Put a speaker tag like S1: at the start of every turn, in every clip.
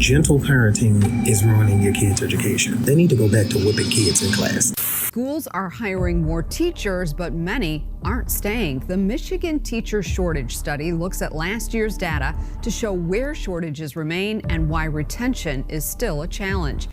S1: Gentle parenting is ruining your kids' education. They need to go back to whipping kids in class.
S2: Schools are hiring more teachers, but many aren't staying. The Michigan Teacher Shortage Study looks at last year's data to show where shortages remain and why retention is still a challenge.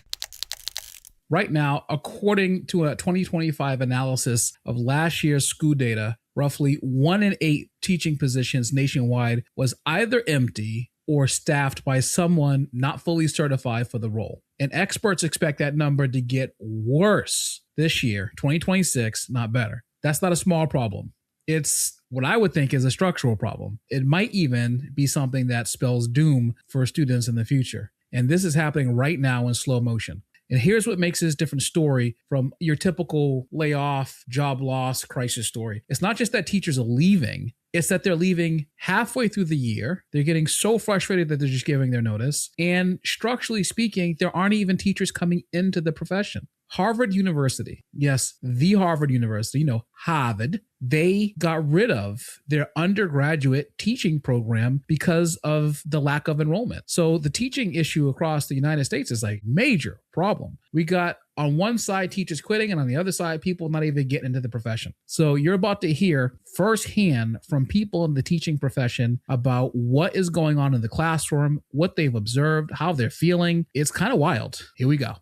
S3: Right now, according to a 2025 analysis of last year's school data, roughly 1 in 8 teaching positions nationwide was either empty or staffed by someone not fully certified for the role. And experts expect that number to get worse this year, 2026, not better. That's not a small problem. It's what I would think is a structural problem. It might even be something that spells doom for students in the future. And this is happening right now in slow motion. And here's what makes this different story from your typical layoff, job loss, crisis story. It's not just that teachers are leaving. It's that they're leaving halfway through the year. They're getting so frustrated that they're just giving their notice. And structurally speaking, there aren't even teachers coming into the profession. Harvard University, yes, the Harvard University, Harvard, they got rid of their undergraduate teaching program because of the lack of enrollment. So the teaching issue across the United States is like major problem. We got on one side teachers quitting and on the other side people not even getting into the profession. So you're about to hear firsthand from people in the teaching profession about what is going on in the classroom, what they've observed, how they're feeling. It's kind of wild. Here we go.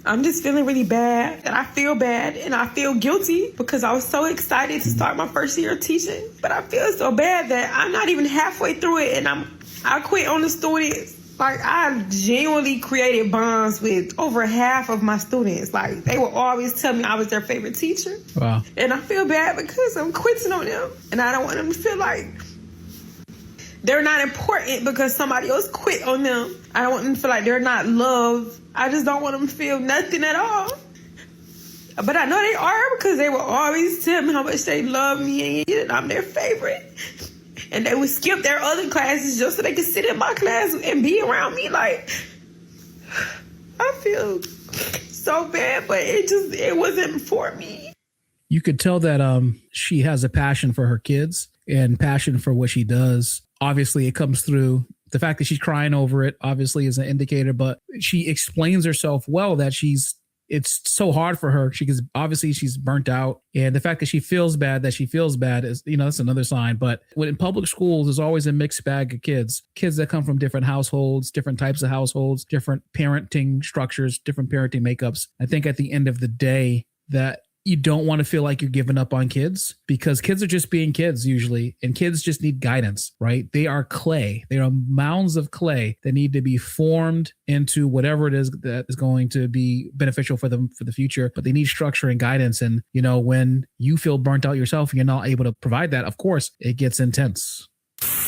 S4: I'm just feeling really bad, and I feel bad, and I feel guilty because I was so excited to start my first year of teaching. But I feel so bad that I'm not even halfway through it, and I quit on the students. Like, I genuinely created bonds with over half of my students. Like, they will always tell me I was their favorite teacher.
S3: Wow.
S4: And I feel bad because I'm quitting on them, and I don't want them to feel like they're not important because somebody else quit on them. I don't want them to feel like they're not loved. I just don't want them to feel nothing at all. But I know they are because they will always tell me how much they love me and I'm their favorite. And they would skip their other classes just so they could sit in my class and be around me. Like, I feel so bad, but it wasn't for me.
S3: You could tell that she has a passion for her kids and passion for what she does. Obviously, it comes through. The fact that she's crying over it obviously is an indicator, but she explains herself well that it's so hard for her. Obviously she's burnt out. And the fact that she feels bad is, that's another sign. But in public schools, there's always a mixed bag of kids that come from different households, different types of households, different parenting structures, different parenting makeups. I think at the end of the day that you don't want to feel like you're giving up on kids because kids are just being kids usually, and kids just need guidance, right? They are clay. They are mounds of clay that need to be formed into whatever it is that is going to be beneficial for them for the future, but they need structure and guidance. And, when you feel burnt out yourself and you're not able to provide that, of course, it gets intense.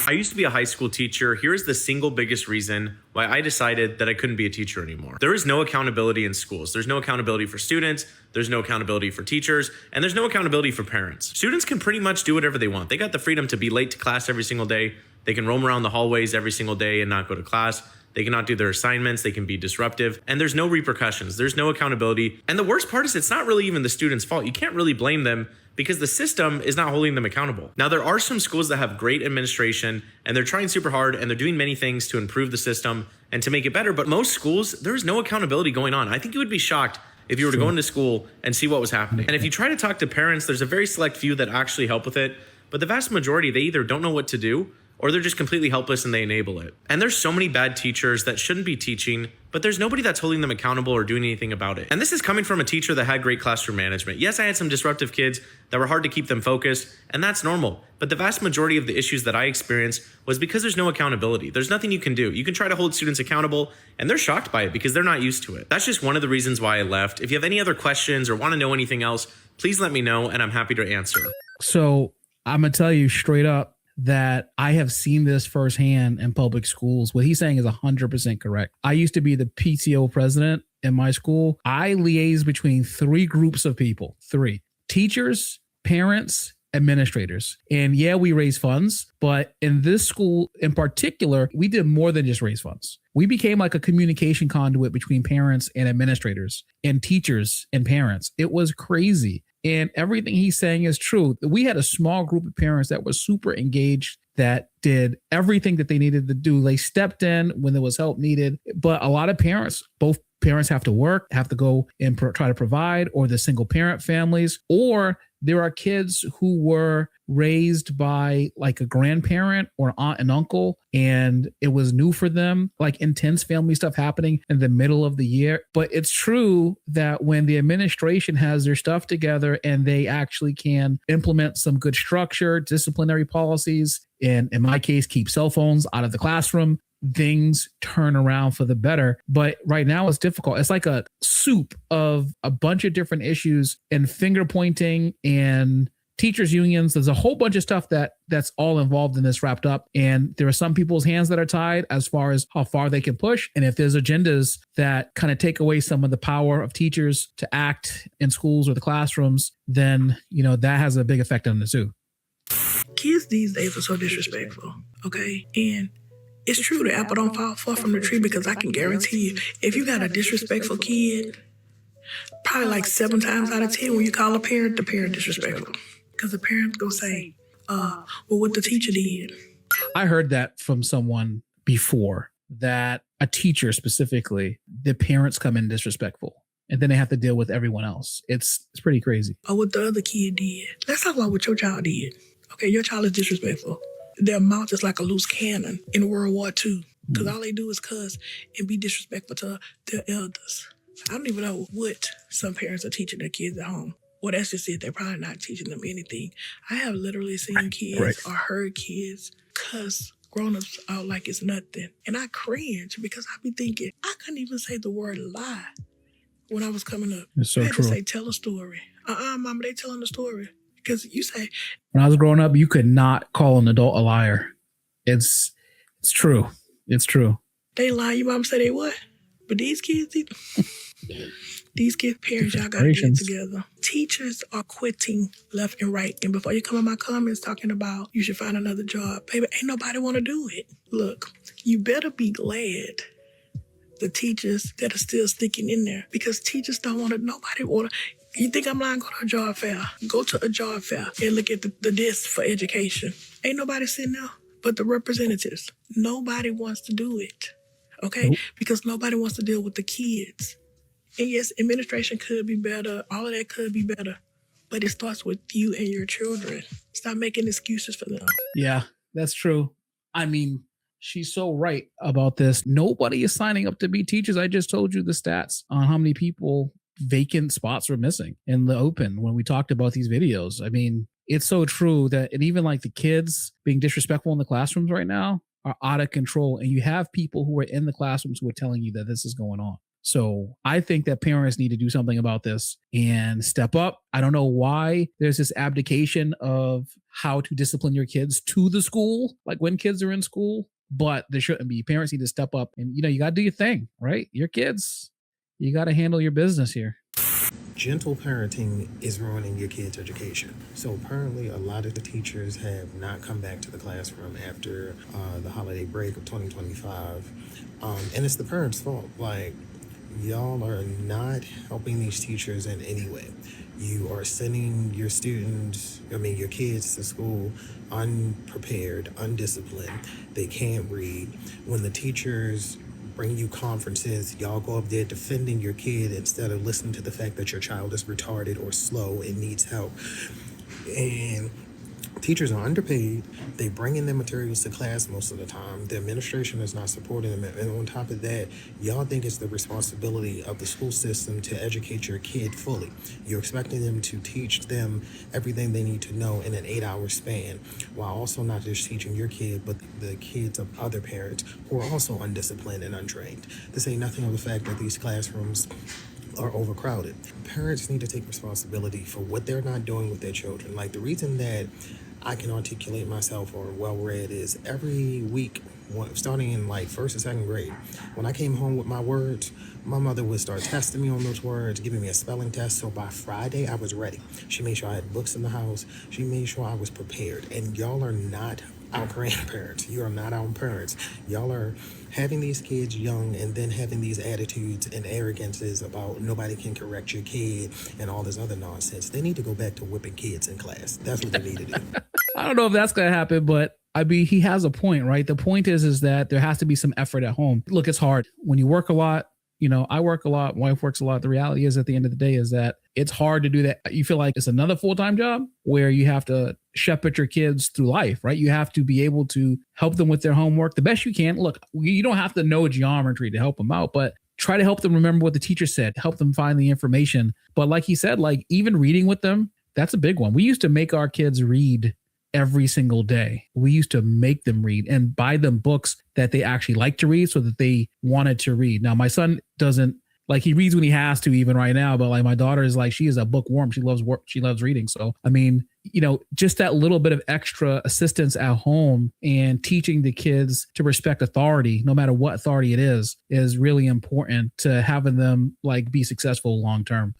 S5: I used to be a high school teacher. Here's the single biggest reason why I decided that I couldn't be a teacher anymore. There is no accountability in schools. There's no accountability for students. There's no accountability for teachers. And there's no accountability for parents. Students can pretty much do whatever they want. They got the freedom to be late to class every single day. They can roam around the hallways every single day and not go to class. They cannot do their assignments. They can be disruptive. And there's no repercussions. There's no accountability. And the worst part is it's not really even the student's fault. You can't really blame them because the system is not holding them accountable. Now, there are some schools that have great administration and they're trying super hard and they're doing many things to improve the system and to make it better. But most schools, there's no accountability going on. I think you would be shocked if you were to go into school and see what was happening. And if you try to talk to parents, there's a very select few that actually help with it. But the vast majority, they either don't know what to do or they're just completely helpless and they enable it. And there's so many bad teachers that shouldn't be teaching, but there's nobody that's holding them accountable or doing anything about it. And this is coming from a teacher that had great classroom management. Yes, I had some disruptive kids that were hard to keep them focused, and that's normal. But the vast majority of the issues that I experienced was because there's no accountability. There's nothing you can do. You can try to hold students accountable, and they're shocked by it because they're not used to it. That's just one of the reasons why I left. If you have any other questions or want to know anything else, please let me know, and I'm happy to answer.
S3: So I'm going to tell you straight up that I have seen this firsthand in public schools. What he's saying is 100% correct. I used to be the PTO president in my school. I liaise between 3 groups of people, 3: teachers, parents, administrators. And yeah, we raise funds, but in this school in particular, we did more than just raise funds. We became like a communication conduit between parents and administrators and teachers and parents. It was crazy. And everything he's saying is true. We had a small group of parents that was super engaged, that did everything that they needed to do. They stepped in when there was help needed. But a lot of parents, both parents have to work, have to go and try to provide, or the single parent families, or there are kids who were raised by like a grandparent or aunt and uncle, and it was new for them, like intense family stuff happening in the middle of the year. But it's true that when the administration has their stuff together and they actually can implement some good structure, disciplinary policies, and in my case, keep cell phones out of the classroom, things turn around for the better. But right now it's difficult. It's like a soup of a bunch of different issues and finger pointing and teachers unions. There's a whole bunch of stuff that's all involved in this wrapped up. And there are some people's hands that are tied as far as how far they can push. And if there's agendas that kind of take away some of the power of teachers to act in schools or the classrooms, then, that has a big effect on the too.
S6: Kids these days are so disrespectful, okay? And it's true, the apple don't fall far from the tree, because I can guarantee you, if you got a disrespectful kid, probably like 7 times out of 10 when you call a parent, the parent disrespectful. Because the parent go say, well, what the teacher did.
S3: I heard that from someone before, that a teacher specifically, the parents come in disrespectful, and then they have to deal with everyone else. It's pretty crazy.
S6: Or what the other kid did. Let's talk about what your child did. Okay, your child is disrespectful. Their mouth is like a loose cannon in World War II, because all they do is cuss and be disrespectful to their elders. I don't even know what some parents are teaching their kids at home. Well, that's just it. They're probably not teaching them anything. I have literally seen kids or heard kids cuss grown-ups out like it's nothing. And I cringe, because I be thinking, I couldn't even say the word lie when I was coming up.
S3: It's so
S6: I had
S3: true.
S6: to say, tell a story. Mama, they telling a story. Because you say,
S3: when I was growing up, you could not call an adult a liar. It's true. It's true.
S6: they lie. Your mom say they what? But these kids, these kids' parents, y'all got to get it together. Teachers are quitting left and right. And before you come in my comments talking about you should find another job, baby, ain't nobody want to do it. Look, you better be glad the teachers that are still sticking in there, because teachers don't want to, nobody want to. You think I'm lying? Go to a job fair. Go to a job fair and look at the desk for education. Ain't nobody sitting there but the representatives. Nobody wants to do it, okay? Nope. Because nobody wants to deal with the kids. And yes, administration could be better. All of that could be better. But it starts with you and your children. Stop making excuses for them.
S3: Yeah, that's true. I mean, she's so right about this. Nobody is signing up to be teachers. I just told you the stats on how many people vacant spots are missing in the open when we talked about these videos. I mean, it's so true that, and even like the kids being disrespectful in the classrooms right now are out of control. And you have people who are in the classrooms who are telling you that this is going on. So I think that parents need to do something about this and step up. I don't know why there's this abdication of how to discipline your kids to the school, like when kids are in school, but there shouldn't be. Parents need to step up and, you got to do your thing, right? Your kids, you got to handle your business here.
S1: Gentle parenting is ruining your kids' education. So apparently a lot of the teachers have not come back to the classroom after the holiday break of 2025. And it's the parents' fault. Like, y'all are not helping these teachers in any way. You are sending your your kids to school unprepared, undisciplined. They can't read. When the teachers bring you conferences, y'all go up there defending your kid instead of listening to the fact that your child is retarded or slow and needs help. And teachers are underpaid. They bring in their materials to class most of the time. The administration is not supporting them. And on top of that, y'all think it's the responsibility of the school system to educate your kid fully. You're expecting them to teach them everything they need to know in an 8-hour span, while also not just teaching your kid, but the kids of other parents who are also undisciplined and untrained. To say nothing of the fact that these classrooms are overcrowded. Parents need to take responsibility for what they're not doing with their children. Like, the reason that I can articulate myself or well-read is every week, starting in like first and second grade, when I came home with my words, my mother would start testing me on those words, giving me a spelling test. So by Friday, I was ready. She made sure I had books in the house. She made sure I was prepared. And y'all are not, our grandparents. You are not our parents. Y'all are having these kids young and then having these attitudes and arrogances about nobody can correct your kid and all this other nonsense. They need to go back to whipping kids in class. That's what they need to do.
S3: I don't know if that's going to happen, but I mean, he has a point, right? The point is that there has to be some effort at home. Look, it's hard when you work a lot. You know, I work a lot, wife works a lot. The reality is at the end of the day is that it's hard to do that. You feel like it's another full-time job where you have to shepherd your kids through life, right? You have to be able to help them with their homework the best you can. Look, you don't have to know geometry to help them out, but try to help them remember what the teacher said, help them find the information. But like he said, like even reading with them, that's a big one. We used to make our kids read every single day. We used to make them read and buy them books that they actually like to read so that they wanted to read. Now, my son doesn't like, he reads when he has to even right now, but like my daughter is like, she is a bookworm. She loves work. She loves reading. So, I mean, you know, just that little bit of extra assistance at home and teaching the kids to respect authority, no matter what authority it is really important to having them like be successful long term.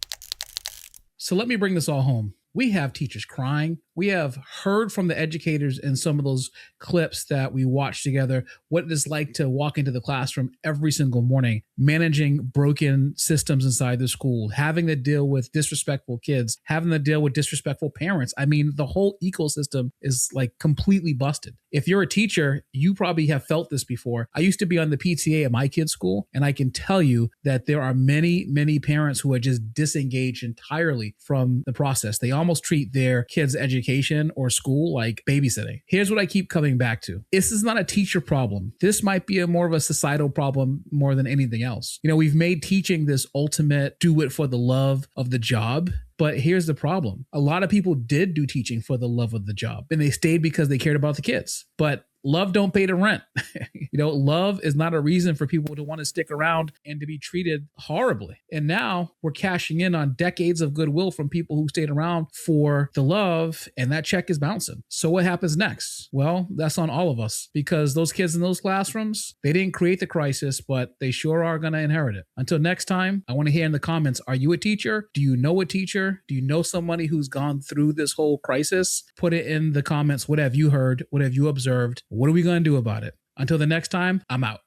S3: So let me bring this all home. We have teachers crying. We have heard from the educators in some of those clips that we watched together what it is like to walk into the classroom every single morning, managing broken systems inside the school, having to deal with disrespectful kids, having to deal with disrespectful parents. I mean, the whole ecosystem is like completely busted. If you're a teacher, you probably have felt this before. I used to be on the PTA at my kid's school, and I can tell you that there are many, many parents who are just disengaged entirely from the process. They almost treat their kids' education or school like babysitting. Here's what I keep coming back to. This is not a teacher problem. This might be more of a societal problem more than anything else. You know, we've made teaching this ultimate do it for the love of the job. But here's the problem. A lot of people did do teaching for the love of the job, and they stayed because they cared about the kids. But love don't pay the rent. You know, love is not a reason for people to want to stick around and to be treated horribly. And now we're cashing in on decades of goodwill from people who stayed around for the love, and that check is bouncing. So what happens next? Well, that's on all of us, because those kids in those classrooms, they didn't create the crisis, but they sure are going to inherit it. Until next time, I want to hear in the comments, are you a teacher? Do you know a teacher? Do you know somebody who's gone through this whole crisis? Put it in the comments. What have you heard? What have you observed? What are we going to do about it? Until the next time, I'm out.